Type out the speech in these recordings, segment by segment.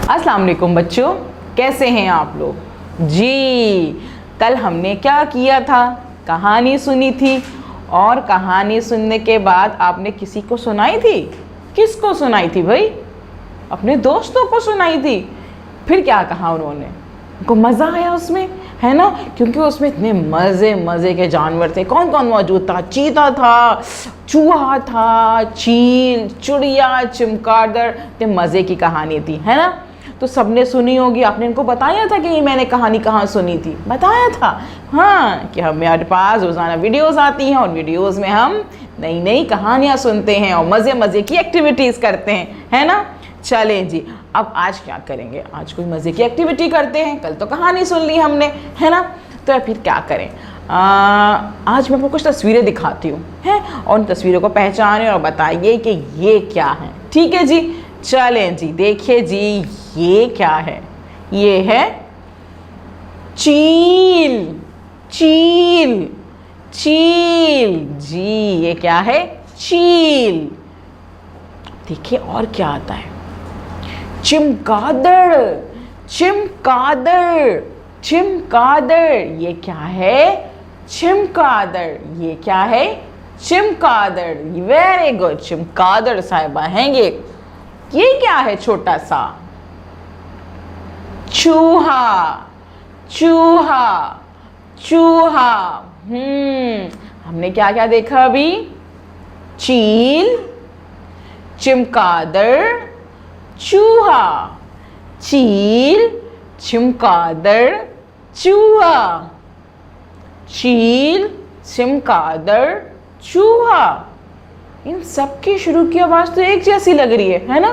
अस्सलाम वालेकुम बच्चों, कैसे हैं आप लोग जी। कल हमने क्या किया था, कहानी सुनी थी और कहानी सुनने के बाद आपने किसी को सुनाई थी। किसको सुनाई थी भाई? अपने दोस्तों को सुनाई थी। फिर क्या कहा उन्होंने? उनको मज़ा आया उसमें, है ना, क्योंकि उसमें इतने मज़े मज़े के जानवर थे। कौन कौन मौजूद था? चीता था, चूहा था, चील, चिड़िया, चमगादड़। इतने मज़े की कहानी थी, है ना। तो सबने सुनी होगी। आपने इनको बताया था कि ये मैंने कहानी कहाँ सुनी थी? बताया था हाँ, कि हमारे पास रोज़ाना वीडियोस आती हैं और वीडियोस में हम नई नई कहानियाँ सुनते हैं और मज़े मज़े की एक्टिविटीज़ करते हैं, है ना। चलें जी, अब आज क्या करेंगे? आज कोई मज़े की एक्टिविटी करते हैं। कल तो कहानी सुन ली हमने, है ना। तो फिर क्या करें? आज मैं आपको कुछ तस्वीरें दिखाती हूँ, हैं, और उन तस्वीरों को पहचानें और बताइए कि ये क्या है। ठीक है जी, चलें जी। देखिए जी, ये क्या है? ये है चील। चील, चील जी, ये क्या है? चील। देखिए और क्या आता है? चमगादड़। चमगादड़, चमगादड़, ये क्या है? चमगादड़। ये क्या है? चमगादड़। वेरी गुड, चमगादड़ साहिबा हैं ये। ये क्या है? छोटा सा चूहा। चूहा, चूहा। हमने क्या क्या देखा अभी? चील, चमगादड़, चूहा। चील, चमगादड़, चूहा। चील, चमगादड़, चूहा। इन सब की शुरू की आवाज तो एक जैसी लग रही है ना।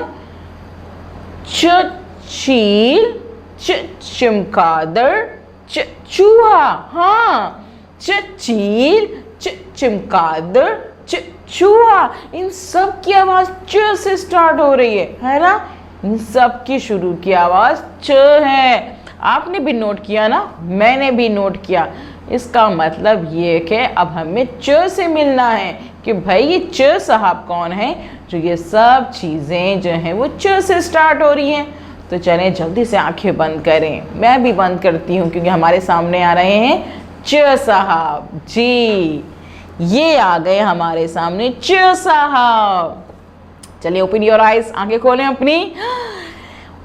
चील, चमगादड़, चूहा। हाँ, चील, चमगादड़, चूहा। इन सब की आवाज च से स्टार्ट हो रही है ना। इन सब की शुरू की आवाज च है। आपने भी नोट किया ना, मैंने भी नोट किया। इसका मतलब ये कि अब हमें च से मिलना है कि भाई ये च साहब कौन है जो ये सब चीज़ें जो हैं वो च से स्टार्ट हो रही हैं। तो चलें जल्दी से आंखें बंद करें। मैं भी बंद करती हूँ क्योंकि हमारे सामने आ रहे हैं च साहब जी। ये आ गए हमारे सामने च साहब। चलिए ओपन योर आइज, आंखें खोलें अपनी।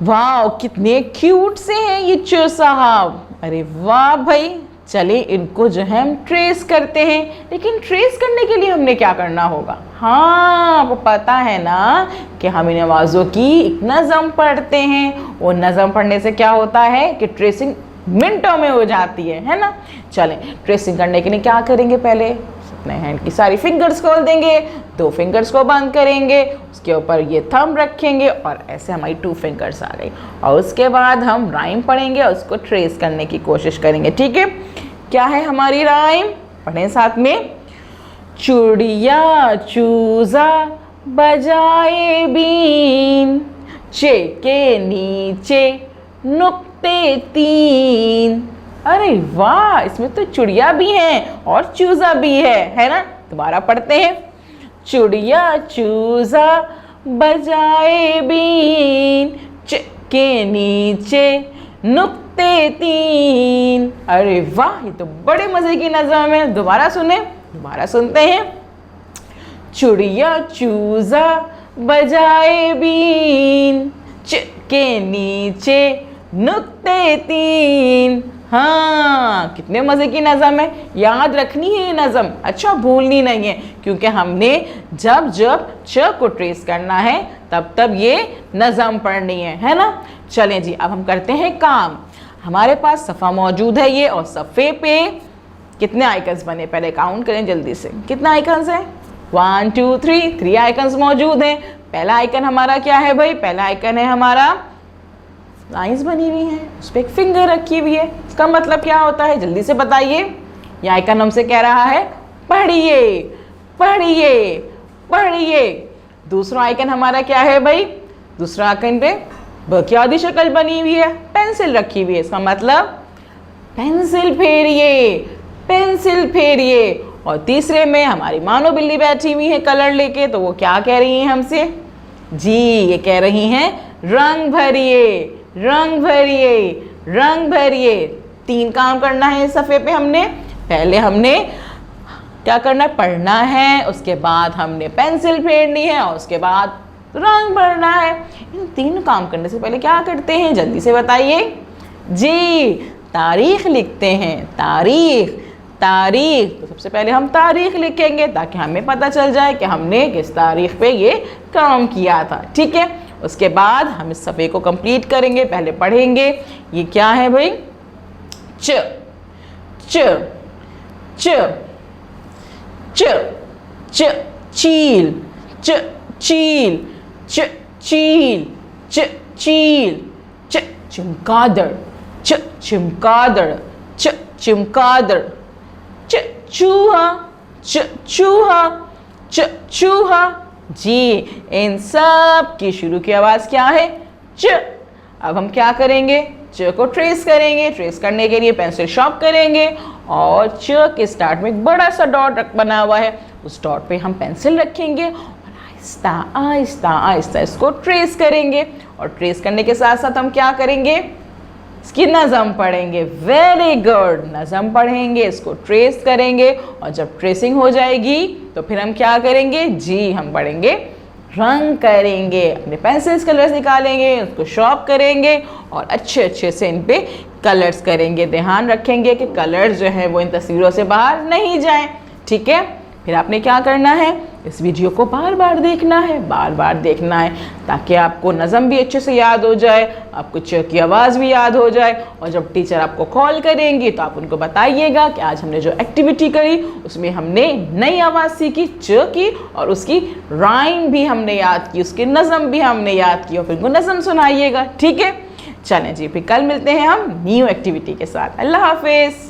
वाह, कितने क्यूट से हैं ये च साहब। अरे वाह भाई। चलिए इनको जो है हम ट्रेस करते हैं। लेकिन ट्रेस करने के लिए हमने क्या करना होगा? हाँ, आपको पता है ना कि हम इन आवाज़ों की एक नज़म पढ़ते हैं। और नज़म पढ़ने से क्या होता है कि ट्रेसिंग मिनटों में हो जाती है ना। चलें ट्रेसिंग करने के लिए क्या करेंगे? पहले अपने हैंड की सारी फिंगर्स खोल देंगे, 2 फिंगर्स को बंद करेंगे, उसके ऊपर ये थंब रखेंगे और ऐसे हमारी 2 फिंगर्स आ गई। और उसके बाद हम राइम पढ़ेंगे और उसको ट्रेस करने की कोशिश करेंगे। ठीक है, क्या है हमारी राइम? पढ़ें साथ में। चिड़िया चूजा बजाए बीन, चे के नीचे नुक्ते 3। अरे वाह, इसमें तो चिड़िया भी है और चूजा भी है ना। दोबारा पढ़ते हैं। चिड़िया चूजा बजाए बीन, च के नीचे नुक्ते 3। अरे वाह, ये तो बड़े मजे की नज़म है। दोबारा सुने, दोबारा सुनते हैं। चिड़िया चूजा बजाए बीन, च के नीचे नुक्ते 3। हाँ, कितने मज़े की नज़म है। याद रखनी है ये नज़म, अच्छा भूलनी नहीं है, क्योंकि हमने जब जब च को ट्रेस करना है तब तब ये नज़म पढ़नी है ना। चलें जी, अब हम करते हैं काम। हमारे पास सफ़ा मौजूद है ये, और सफ़े पे कितने आइकन्स बने? पहले काउंट करें जल्दी से। कितने आइकन्स हैं? 1 2 3 आइकन्स मौजूद हैं। पहला आइकन हमारा क्या है भाई? पहला आइकन है हमारा लाइंस बनी हुई हैं, उस पर एक फिंगर रखी हुई है। इसका मतलब क्या होता है? जल्दी से बताइए। यह आइकन हमसे कह रहा है पढ़िए, पढ़िए, पढ़िए। दूसरा आइकन हमारा क्या है भाई? दूसरा आइकन पे बकियादी शक्ल बनी हुई है, पेंसिल रखी हुई है। इसका मतलब पेंसिल फेरिए, पेंसिल फेरिए। और तीसरे में हमारी मानो बिल्ली बैठी हुई है कलर लेके, तो वो क्या कह रही हैं हमसे? जी, ये कह रही हैं रंग भरिए, रंग भरिए, रंग भरिए। 3 काम करना है इस सफ़े पे हमने। पहले हमने क्या करना है, पढ़ना है, उसके बाद हमने पेंसिल फेरनी है और उसके बाद रंग भरना है। इन 3 काम करने से पहले क्या करते हैं, जल्दी से बताइए जी। तारीख लिखते हैं, तारीख, तारीख। तो सबसे पहले हम तारीख लिखेंगे ताकि हमें पता चल जाए कि हमने किस तारीख पे ये काम किया था, ठीक है। उसके बाद हम इस सफ़े को कंप्लीट करेंगे। पहले पढ़ेंगे, ये क्या है भाई, च, च, च, च, च, चील, च, चील, च, चील, च, चील, च, चमगादड़, च, चमगादड़, च, चमगादड़, च, चूहा, च, चूहा, च, चूहा। जी, इन सब की शुरू की आवाज़ क्या है, च। अब हम क्या करेंगे, च को ट्रेस करेंगे। ट्रेस करने के लिए पेंसिल शार्प करेंगे और च के स्टार्ट में एक बड़ा सा डॉट बना हुआ है, उस डॉट पे हम पेंसिल रखेंगे और आहिस्ता आहिस्ता आहिस्ता इसको ट्रेस करेंगे। और ट्रेस करने के साथ साथ हम क्या करेंगे, इसकी नज़म पढ़ेंगे। वेरी गुड, नज़म पढ़ेंगे, इसको ट्रेस करेंगे और जब ट्रेसिंग हो जाएगी तो फिर हम क्या करेंगे जी, हम पढ़ेंगे, रंग करेंगे। अपने पेंसिल्स कलर्स निकालेंगे, उसको शार्प करेंगे और अच्छे अच्छे से इन पे कलर्स करेंगे। ध्यान रखेंगे कि कलर्स जो है वो इन तस्वीरों से बाहर नहीं जाएं, ठीक है। फिर आपने क्या करना है, इस वीडियो को बार बार देखना है, बार बार देखना है ताकि आपको नज़म भी अच्छे से याद हो जाए, आपको च की आवाज़ भी याद हो जाए। और जब टीचर आपको कॉल करेंगी तो आप उनको बताइएगा कि आज हमने जो एक्टिविटी करी उसमें हमने नई आवाज़ सीखी च की और उसकी राइम भी हमने याद की, उसकी नज़म भी हमने याद की और फिर उनको नज़म सुनाइएगा, ठीक है। चलें जी, फिर कल मिलते हैं हम न्यू एक्टिविटी के साथ। अल्लाह हाफिज़।